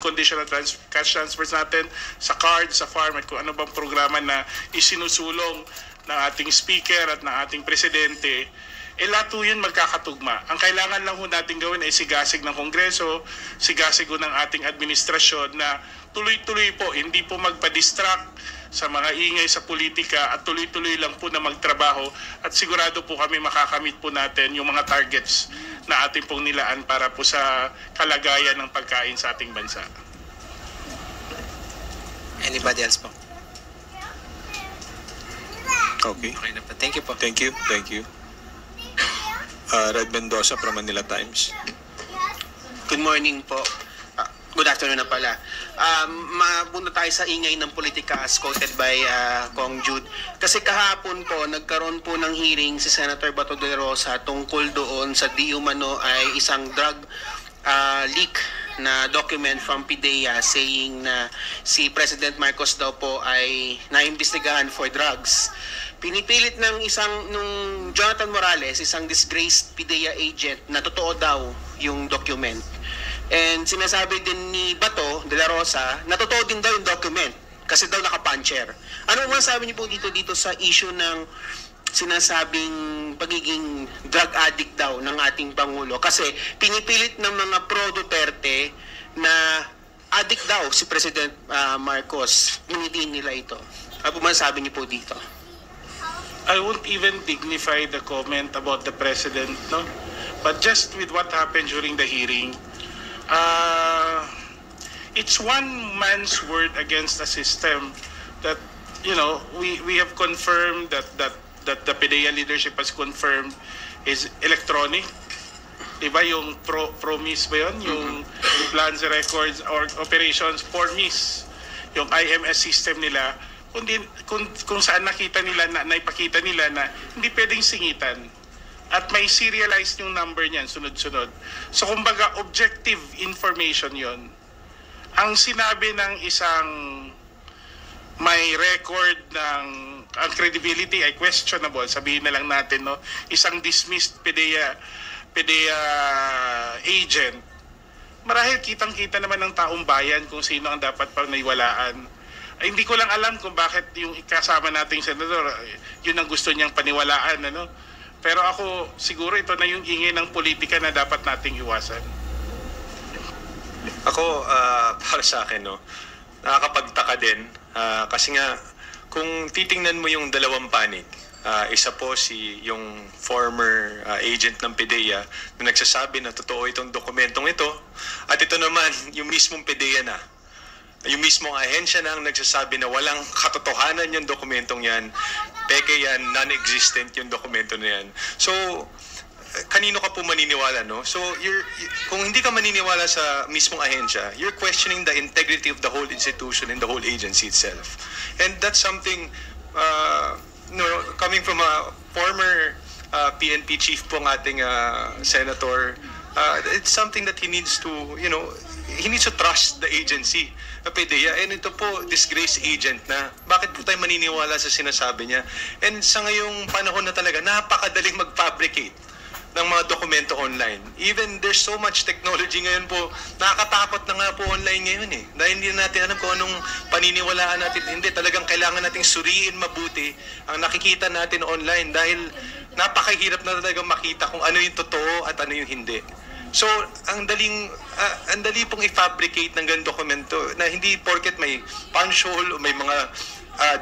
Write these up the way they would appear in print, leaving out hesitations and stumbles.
conditional cash transfers natin, sa card, sa farm, at kung ano bang programa na isinusulong ng ating speaker at ng ating presidente, lahat po yun magkakatugma. Ang kailangan lang ho natin gawin ay sigasig ng Kongreso, sigasig ho ng ating administrasyon na tuloy-tuloy po, hindi po magpa-distract sa mga ingay sa politika at tuloy-tuloy lang po na magtrabaho at sigurado po kami makakamit po natin yung mga targets na ating pong nilaan para po sa kalagayan ng pagkain sa ating bansa. Anybody else po? Okay. Okay na po. Thank you po. Thank you. Thank you. Red Mendoza from Manila Times. Good morning po. Good afternoon na pala. Mabuna tayo sa ingay ng politika as quoted by Kong Jude. Kasi kahapon po, nagkaroon po ng hearing si Senator Bato de la Rosa tungkol doon sa di umano ay isang drug leak na document from PIDEA saying na si President Marcos daw po ay naimbestigahan for drugs. Pinipilit ng nung Jonathan Morales, isang disgraced PIDEA agent, na totoo daw yung document. And sinasabi din ni Bato de la Rosa na totoo din daw yung document kasi daw nakapuncher. Ano masasabi niyo po dito sa issue ng sinasabing pagiging drug addict daw ng ating Pangulo? Kasi pinipilit ng mga pro-Duterte na addict daw si President Marcos. Hindi nila ito. Ano po masasabi niyo po dito? I won't even dignify the comment about the president, no? But just with what happened during the hearing, it's one man's word against a system that, you know, we have confirmed that the PIDEA leadership has confirmed is electronic. Diba yung promise ba yun? Yung plans, records, or operations for miss. Yung IMS system nila, kung saan nakita nila na naipakita nila na hindi pwedeng singitan at may serialized yung number niyan sunod-sunod. So kumbaga objective information yon. Ang sinabi ng isang may record ng ang credibility ay questionable, sabihin na lang natin, no, isang dismissed PIDEA agent, marahil kitang-kita naman ng taong bayan kung sino ang dapat paniwalaan. Ay, hindi ko lang alam kung bakit yung kasama nating senador, yun ang gusto niyang paniwalaan, ano? Pero ako, siguro ito na yung ingay ng politika na dapat nating iwasan. Ako, para sa akin, no, nakakapagtaka din. Kasi nga, kung titingnan mo yung dalawang panig, isa po yung former agent ng PIDEA na nagsasabi na totoo itong dokumentong ito, at ito naman yung mismong PIDEA na. Yung mismong ahensya na ang nagsasabi na walang katotohanan yung dokumentong yan, peke yan, non-existent yung dokumento na yan. So, kanino ka po maniniwala, no? So, kung hindi ka maniniwala sa mismong ahensya, you're questioning the integrity of the whole institution and the whole agency itself. And that's something, coming from a former PNP chief po ng ating senator, it's something that he needs to, he needs to trust the agency, PIDEA. And ito po, disgrace agent na. Bakit po tayo maniniwala sa sinasabi niya? And sa ngayong panahon na talaga, napakadaling mag-fabricate ng mga dokumento online. Even there's so much technology ngayon po, nakakatakot na nga po online ngayon eh. Dahil hindi natin alam kung anong paniniwalaan natin. Hindi, talagang kailangan nating suriin mabuti ang nakikita natin online dahil napakahirap na talagang makita kung ano yung totoo at ano yung hindi. So, ang dali pong i-fabricate ng ganung dokumento na hindi porket may punch hole o may mga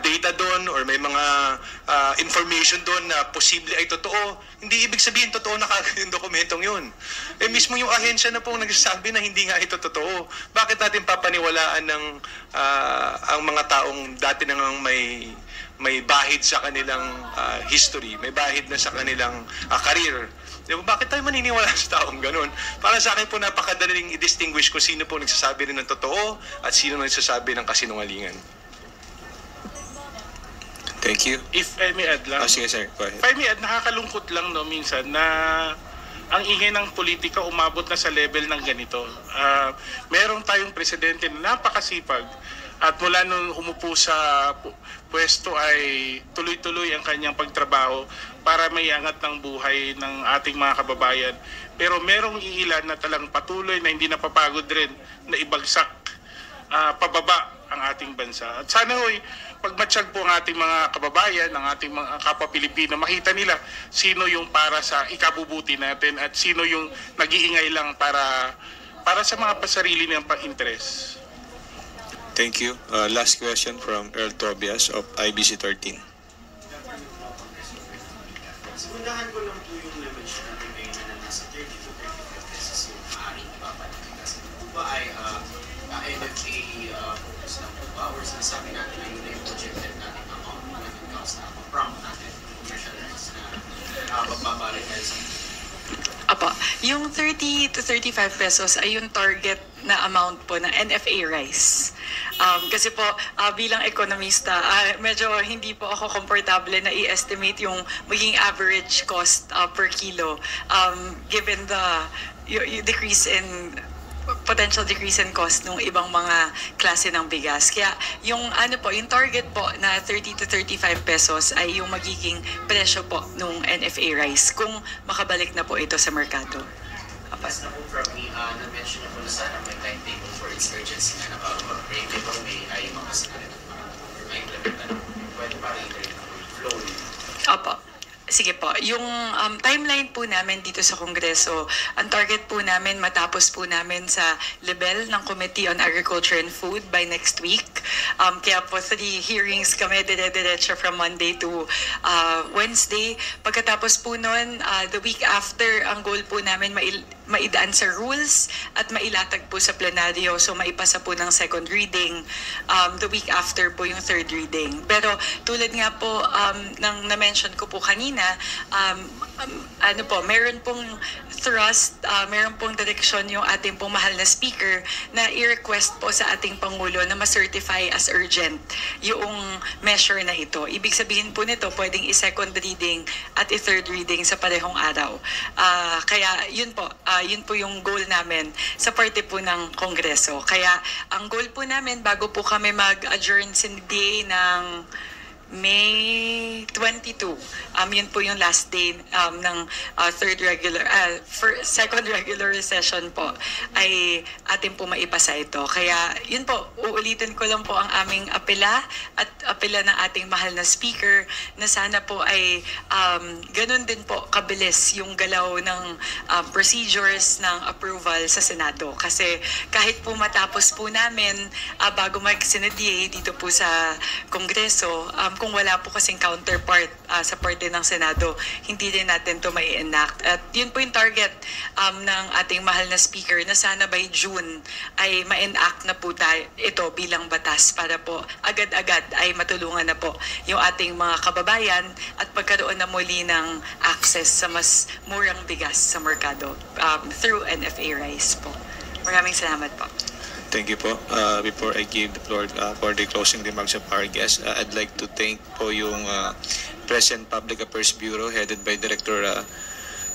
data doon or may mga information doon na posible ay totoo, hindi ibig sabihin totoo na kagad yung dokumentong yun. Eh mismo yung ahensya na pong nagsasabi na hindi nga ito totoo. Bakit natin papaniwalaan ng ang mga taong dati nang may bahid sa kanilang history, may bahid na sa kanilang career? Diba? Bakit tayo maniniwala sa taong ganun? Para sa akin po napakadaling i-distinguish kung sino po nagsasabi rin ng totoo at sino nagsasabi ng kasinungalingan. Thank you. If I may add lang. Sige, sir. Go ahead. If I may add, nakakalungkot lang no minsan na ang ingay ng politika umabot na sa level ng ganito. Meron tayong presidente na napakasipag at mula nung umupo sa pwesto ay tuloy-tuloy ang kanyang pagtrabaho para maiangat ng buhay ng ating mga kababayan. Pero merong iilan na talang patuloy na hindi napapagod rin na ibagsak pababa ang ating bansa. At sana hoy, pagmatsyag po ang ating mga kababayan, ang ating mga kapwa Pilipino, makita nila sino yung para sa ikabubuti natin at sino yung nag-iingay lang para sa mga pasarili ng pa-interest. Thank you. Last question from Earl Tobias of IBC 13. Unahan ko lang po yung na-mention natin ngayon na nasa 30 to 35 pesos yung maaaring ipapalit. Kasi po ba ay NFA focus lang po ba? Or sinasabi natin na yun na yung projected natin amount na nag-cost na prompt natin commercial rights na magbabalit tayo sa Apo, yung 30 to 35 pesos ay yung target na amount po ng NFA rice. Kasi po, bilang ekonomista, medyo hindi po ako komportable na i-estimate yung maging average cost per kilo given the decrease in potential decrease in cost ng ibang mga klase ng bigas. Kaya yung yung target po na 30 to 35 pesos ay yung magiging presyo po ng NFA rice kung makabalik na po ito sa merkado. As na po from me, na-mention na po na sana may timetable for its urgency na mag-break ito ay makas na rin or may implementan. Pwede pa rin flow. Opo. Sige po, yung timeline po namin dito sa Kongreso, ang target po namin matapos po namin sa level ng Committee on Agriculture and Food by next week. Kaya po 3 hearings kami dire-diretso from Monday to Wednesday. Pagkatapos po nun, the week after, ang goal po namin maidaan sa rules at mailatag po sa plenaryo. So maipasa po ng second reading. The week after po yung third reading. Pero tulad nga po ng na-mention ko po kanina, meron pong thrust, meron pong direksyon yung ating pong mahal na speaker na i-request po sa ating Pangulo na ma-certify as urgent yung measure na ito. Ibig sabihin po nito, pwedeng i-second reading at i-third reading sa parehong araw. Kaya yun po yung goal namin sa parte po ng Kongreso. Kaya ang goal po namin, bago po kami mag-adjourn sa DA ng May 22. Yun po yung last day ng second regular session po ay atin po maipasa ito. Kaya yun po, uulitin ko lang po ang aming apela at apela ng ating mahal na speaker na sana po ay ganun din po kabilis yung galaw ng procedures ng approval sa Senado. Kasi kahit po matapos po namin bago mag-Senate dito po sa Kongreso, kung wala po kasing counterpart sa parte ng Senado, hindi din natin to mai-enact. At yun po yung target ng ating mahal na speaker na sana by June ay ma-enact na po ito bilang batas para po agad-agad ay matulungan na po yung ating mga kababayan at pagkaroon na muli ng access sa mas murang bigas sa merkado through NFA rice po. Maraming salamat po. Thank you po. Before I give the floor for the closing remarks of our guests, I'd like to thank po yung Present Public Affairs Bureau headed by Director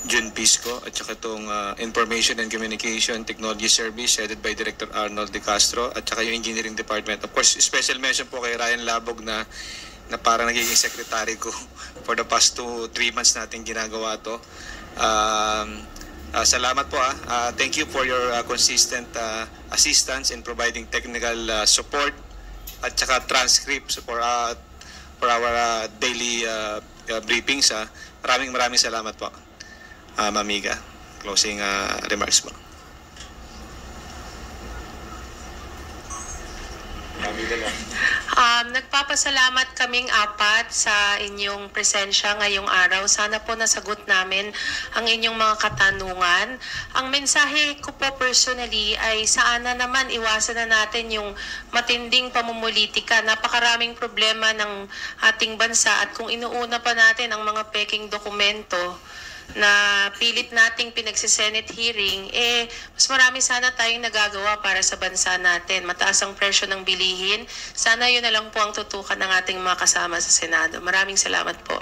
Jun Pisco at saka itong Information and Communication Technology Service headed by Director Arnold De Castro at saka yung Engineering Department. Of course, special mention po kay Ryan Labog na parang nagiging secretary ko for the past 2-3 months natin ginagawa to. Salamat po. Thank you for your consistent assistance in providing technical support at saka transcripts for our daily briefings. Maraming salamat po. Mamiga, closing remarks po. Nagpapasalamat kaming apat sa inyong presensya ngayong araw. Sana po nasagot namin ang inyong mga katanungan. Ang mensahe ko po personally ay sana naman iwasan na natin yung matinding pamumulitika. Napakaraming problema ng ating bansa at kung inuuna pa natin ang mga peking dokumento na pilit nating pinagsi-Senate hearing, mas marami sana tayong nagagawa para sa bansa natin. Mataas ang presyo ng bilihin. Sana yun na lang po ang tutukan ng ating mga kasama sa Senado. Maraming salamat po.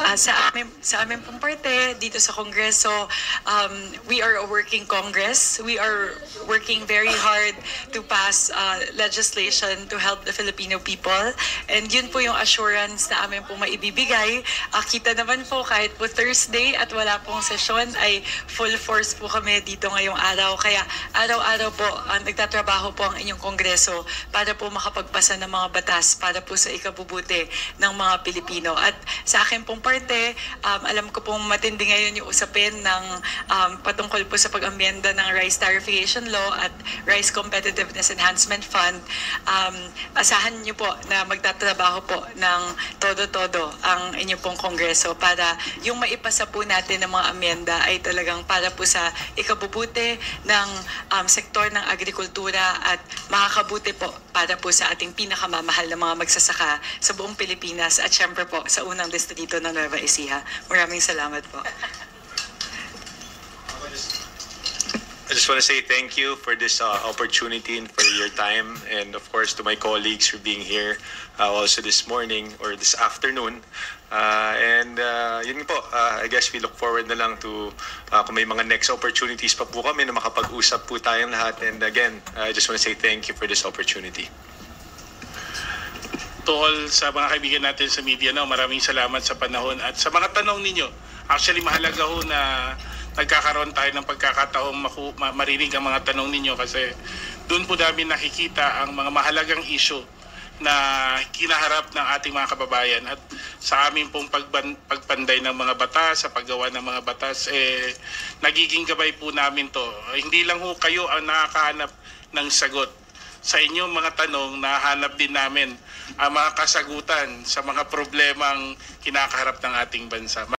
Sa amin pong parte, dito sa Kongreso, we are a working Congress. We are working very hard to pass legislation to help the Filipino people. And yun po yung assurance na amin po maibibigay. Kita naman po kahit po Thursday at wala pong sesyon ay full force po kami dito ngayong araw. Kaya araw-araw po nagtatrabaho po ang inyong Kongreso para po makapagpasa ng mga batas para po sa ikabubuti ng mga Pilipino. At sa akin pong parte, alam ko pong matindi ngayon yung usapin ng patungkol po sa pag-amyenda ng Rice Tarification Law at Rice Competitiveness Enhancement Fund. Asahan niyo po na magtatrabaho po ng todo-todo ang inyong pong Kongreso para yung maipasa po natin ng mga amyenda ay talagang para po sa ikabubuti ng sektor ng agrikultura at makakabuti po para po sa ating pinakamamahal na mga magsasaka sa buong Pilipinas at syempre po sa unang distrito ng Nueva Ecija. Maraming salamat po. I just want to say thank you for this opportunity and for your time, and of course to my colleagues for being here also this morning or this afternoon. Yun po, I guess we look forward na lang to kung may mga next opportunities pa po kami na makapag-usap po tayong lahat. And again, I just want to say thank you for this opportunity. To all sa mga kaibigan natin sa media, maraming salamat sa panahon at sa mga tanong ninyo. Actually, mahalaga ho na nagkakaroon tayo ng pagkakataong marinig ang mga tanong ninyo kasi doon po namin nakikita ang mga mahalagang issue na kinaharap ng ating mga kababayan. At sa aming pong pagpanday ng mga batas, sa paggawa ng mga batas, nagiging gabay po namin to. Hindi lang ho kayo ang nakakahanap ng sagot. Sa inyong mga tanong, nahanap din namin ang mga kasagutan sa mga problemang kinakaharap ng ating bansa.